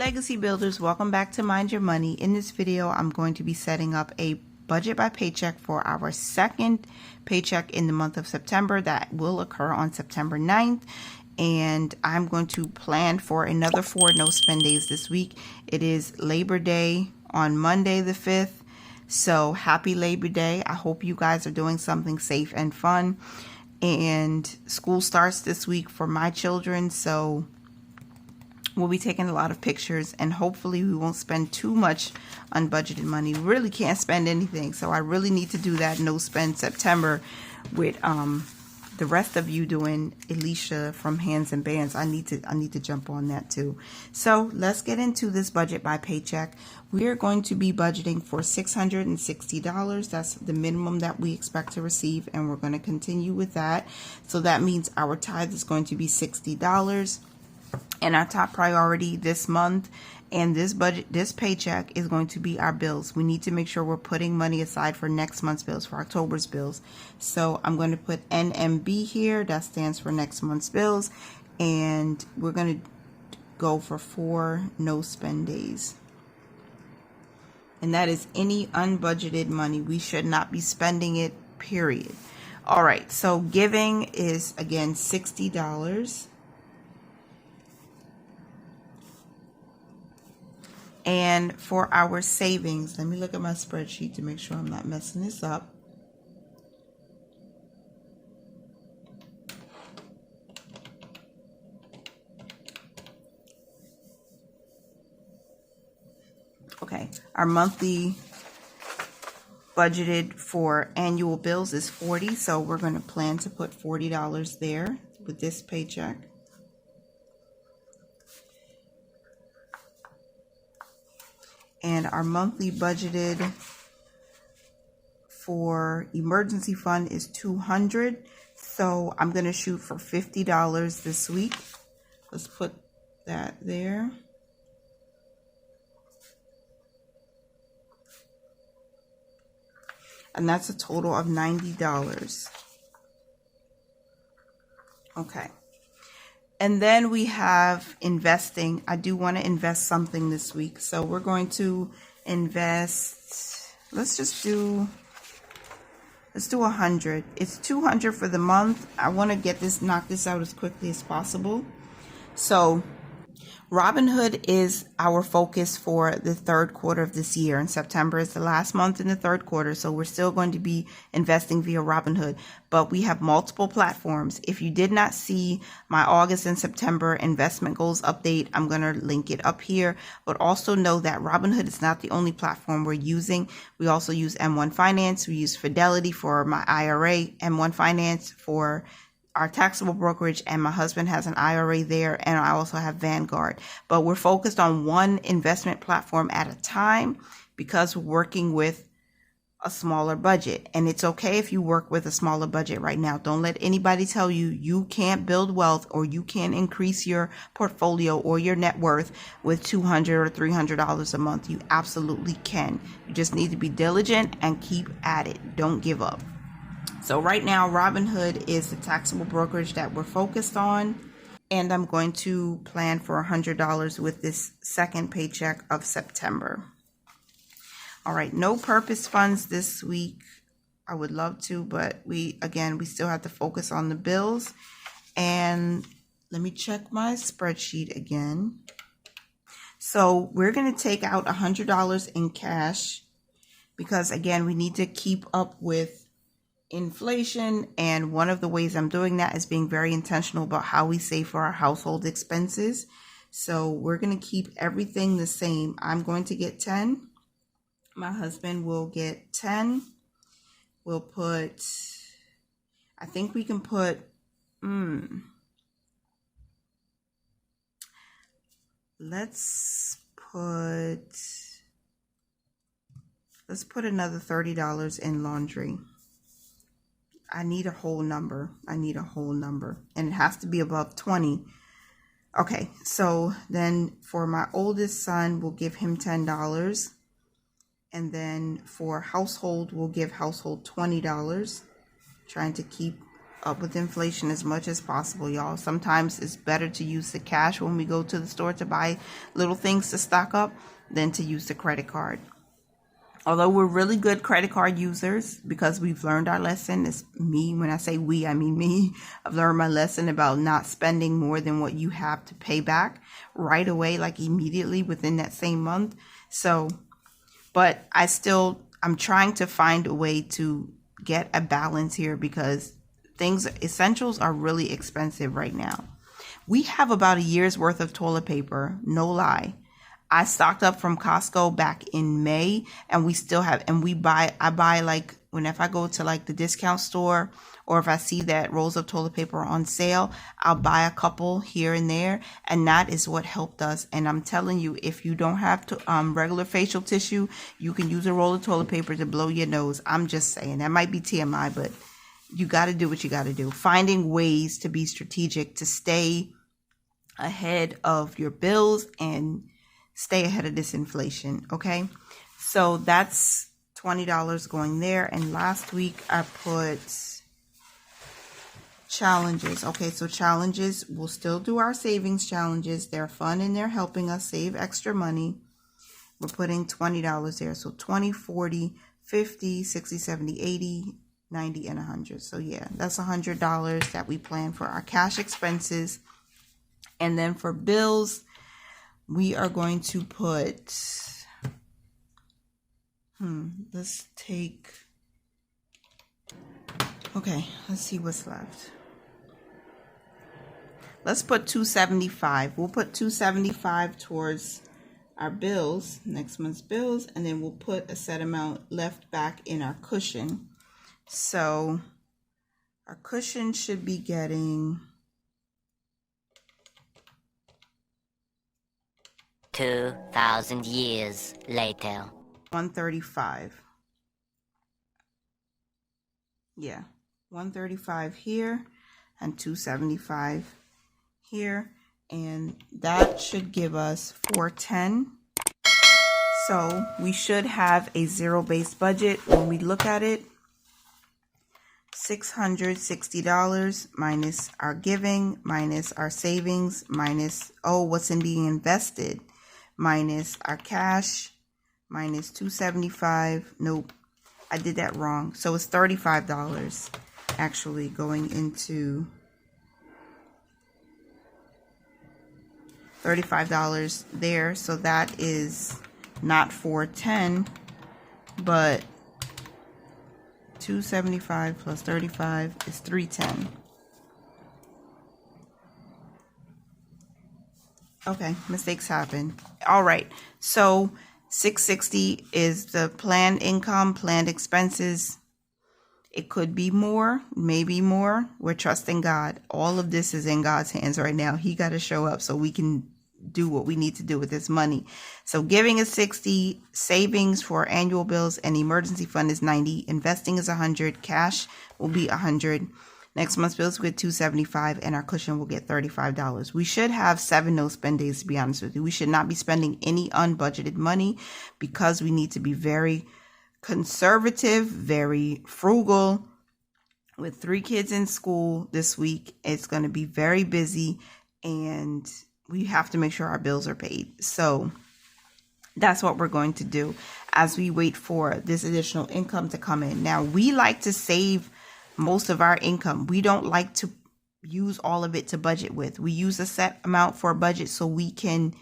Legacy Builders, welcome back to Mind Your Money. In this video, I'm going to be setting up a budget by paycheck for our second paycheck in the month of September that will occur on September 9th. And I'm going to plan for another 4 no spend days this week. It is Labor Day on Monday the 5th. So happy Labor Day. I hope you guys are doing something safe and fun. And school starts this week for my children, so we'll be taking a lot of pictures, and hopefully we won't spend too much unbudgeted money. We really can't spend anything, so I really need to do that no spend September with the rest of you doing Alicia from Hands and Bands. I need to jump on that too. So let's get into this budget by paycheck. We are going to be budgeting for $660. That's the minimum that we expect to receive, and we're going to continue with that. So that means our tithe is going to be $60. And our top priority this month and this paycheck is going to be our bills. We need to make sure we're putting money aside for next month's bills, for October's bills. So I'm going to put NMB here. That stands for next month's bills. And we're going to go for 4 no spend days. And that is any unbudgeted money. We should not be spending it, period. All right. So giving is, again, $60. And for our savings, let me look at my spreadsheet to make sure I'm not messing this up. Okay, our monthly budgeted for annual bills is $40, so we're going to plan to put $40 there with this paycheck. And our monthly budgeted for emergency fund is $200. So I'm going to shoot for $50 this week. Let's put that there. And that's a total of $90. Okay. And then we have investing. I do want to invest something this week. So we're going to invest, let's do 100. It's $200 for the month. I want to knock this out as quickly as possible. So Robinhood is our focus for the third quarter of this year, and September is the last month in the third quarter, so we're still going to be investing via Robinhood, but we have multiple platforms. If you did not see my August and September investment goals update, I'm going to link it up here, but also know that Robinhood is not the only platform we're using. We also use M1 Finance, we use Fidelity for my IRA, M1 Finance for our taxable brokerage, and my husband has an IRA there, and I also have Vanguard. But we're focused on one investment platform at a time because we're working with a smaller budget. And it's okay if you work with a smaller budget right now. Don't let anybody tell you you can't build wealth or you can't increase your portfolio or your net worth with $200 or $300 a month. You absolutely can. You just need to be diligent and keep at it. Don't give up. So right now, Robinhood is the taxable brokerage that we're focused on, and I'm going to plan for $100 with this second paycheck of September. All right, no purpose funds this week. I would love to, but we still have to focus on the bills. And let me check my spreadsheet again. So we're going to take out $100 in cash because, again, we need to keep up with inflation, and one of the ways I'm doing that is being very intentional about how we save for our household expenses. So we're going to keep everything the same. I'm going to get 10. My husband will get 10. We'll put, I think we can put, let's put another $30 in laundry. I need a whole number. And it has to be above 20. Okay, so then for my oldest son, we'll give him $10. And then for household, we'll give household $20. Trying to keep up with inflation as much as possible, y'all. Sometimes it's better to use the cash when we go to the store to buy little things to stock up than to use the credit card. Although we're really good credit card users because we've learned our lesson. It's me. When I say we, I mean me. I've learned my lesson about not spending more than what you have to pay back right away, like immediately within that same month. So, but I'm trying to find a way to get a balance here because essentials are really expensive right now. We have about a year's worth of toilet paper, no lie. I stocked up from Costco back in May, and we still have, and I buy like, if I go to like the discount store, or if I see that rolls of toilet paper on sale, I'll buy a couple here and there, and that is what helped us. And I'm telling you, if you don't have regular facial tissue, you can use a roll of toilet paper to blow your nose. I'm just saying, that might be TMI, but you got to do what you got to do. Finding ways to be strategic, to stay ahead of your bills and stay ahead of this inflation. Okay, so that's $20 going there. And last week I put challenges. Okay, so challenges, we'll still do our savings challenges. They're fun and they're helping us save extra money. We're putting $20 there. So 20, 40, 50, 60, 70, 80, 90, and 100. So yeah, that's $100 that we plan for our cash expenses. And then for bills, we are going to put, let's see what's left. Let's put $275. We'll put $275 towards our bills, next month's bills, and then we'll put a set amount left back in our cushion. So our cushion should be getting 2,000 years later. 135. Yeah, 135 here and 275 here, and that should give us 410. So we should have a zero-based budget when we look at it. $660 minus our giving, minus our savings, minus what's in being invested, minus our cash, minus 275. Nope, I did that wrong. So it's $35 actually going into $35 there. So that is not 410, but 275 plus 35 is 310. Okay, mistakes happen. All right, so 660 is the planned income, planned expenses. It could be more, maybe more. We're trusting God. All of this is in God's hands right now. He got to show up so we can do what we need to do with this money. So giving is 60, savings for annual bills and emergency fund is 90, investing is 100, cash will be 100. Next month's bills will get 275, and our cushion will get $35. We should have 7 no spend days, to be honest with you. We should not be spending any unbudgeted money because we need to be very conservative, very frugal. With 3 kids in school this week, it's going to be very busy, and we have to make sure our bills are paid. So that's what we're going to do as we wait for this additional income to come in. Now, we like to save most of our income. We don't like to use all of it to budget with. We use a set amount for a budget so we can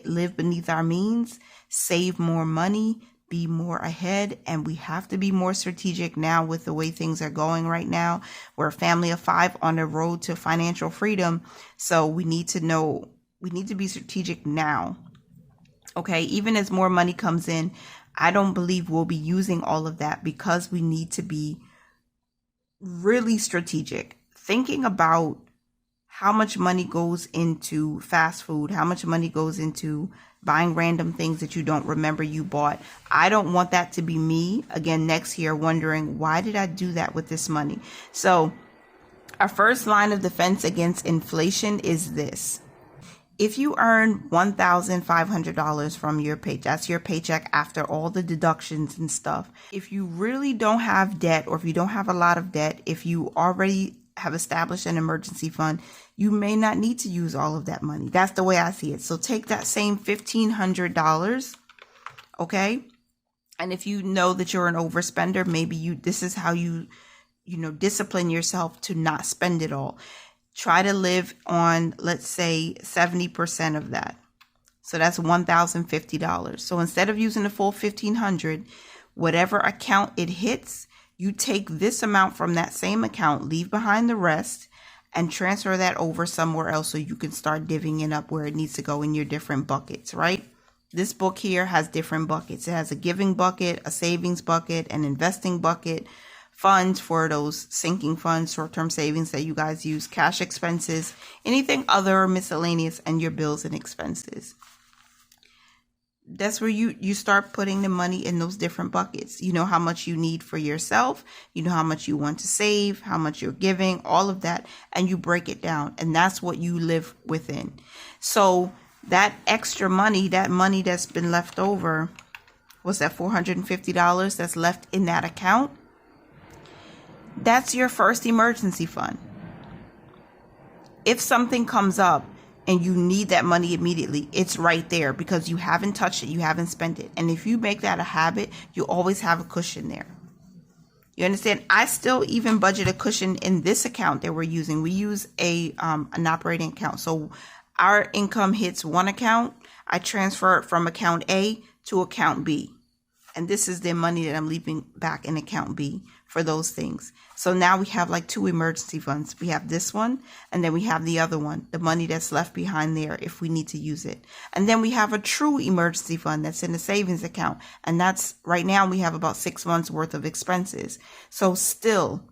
live beneath our means, save more money, be more ahead, and we have to be more strategic now with the way things are going right now. We're a family of 5 on the road to financial freedom, so we need to be strategic now. Okay, even as more money comes in, I don't believe we'll be using all of that because we need to be really strategic, thinking about how much money goes into fast food, how much money goes into buying random things that you don't remember you bought. I don't want that to be me again next year wondering, why did I do that with this money? So our first line of defense against inflation is this. If you earn $1,500 from your paycheck, that's your paycheck after all the deductions and stuff. If you really don't have debt, or if you don't have a lot of debt, if you already have established an emergency fund, you may not need to use all of that money. That's the way I see it. So take that same $1,500, okay? And if you know that you're an overspender, maybe this is how you discipline yourself to not spend it all. Try to live on, let's say, 70% of that. So that's $1,050. So instead of using the full $1,500, whatever account it hits, you take this amount from that same account, leave behind the rest, and transfer that over somewhere else so you can start divvying it up where it needs to go in your different buckets, right? This book here has different buckets. It has a giving bucket, a savings bucket, an investing bucket, funds for those sinking funds, short-term savings that you guys use, cash expenses, anything other miscellaneous, and your bills and expenses. That's where you start putting the money in those different buckets. You know how much you need for yourself. You know how much you want to save, how much you're giving, all of that, and you break it down. And that's what you live within. So that extra money, that money that's been left over, what's that, $450 that's left in that account? That's your first emergency fund. If something comes up and you need that money immediately, it's right there because you haven't touched it, you haven't spent it. And if you make that a habit, you always have a cushion there. You understand? I still even budget a cushion in this account that we're using. We use an operating account. So our income hits one account, I transfer it from account A to account B. And this is the money that I'm leaving back in account B for those things. So now we have like two emergency funds. We have this one, and then we have the other one, the money that's left behind there if we need to use it. And then we have a true emergency fund that's in a savings account. And that's right now we have about 6 months worth of expenses. So still,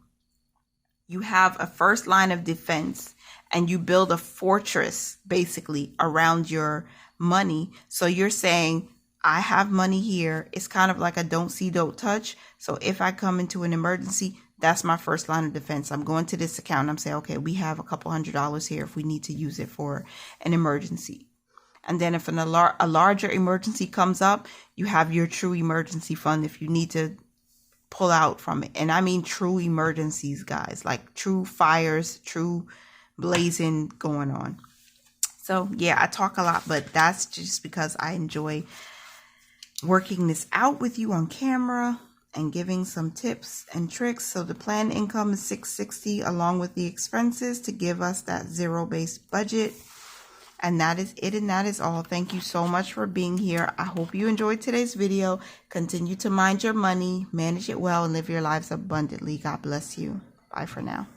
you have a first line of defense and you build a fortress basically around your money. So you're saying, I have money here. It's kind of like a don't see, don't touch. So if I come into an emergency, that's my first line of defense. I'm going to this account and I'm saying, okay, we have a couple $100s here if we need to use it for an emergency. And then if a larger emergency comes up, you have your true emergency fund if you need to pull out from it. And I mean true emergencies, guys, like true fires, true blazing going on. So yeah, I talk a lot, but that's just because I enjoy working this out with you on camera and giving some tips and tricks. So the planned income is $660 along with the expenses to give us that zero-based budget. And that is it, and that is all. Thank you so much for being here. I hope you enjoyed today's video. Continue to mind your money, manage it well, and live your lives abundantly. God bless you. Bye for now.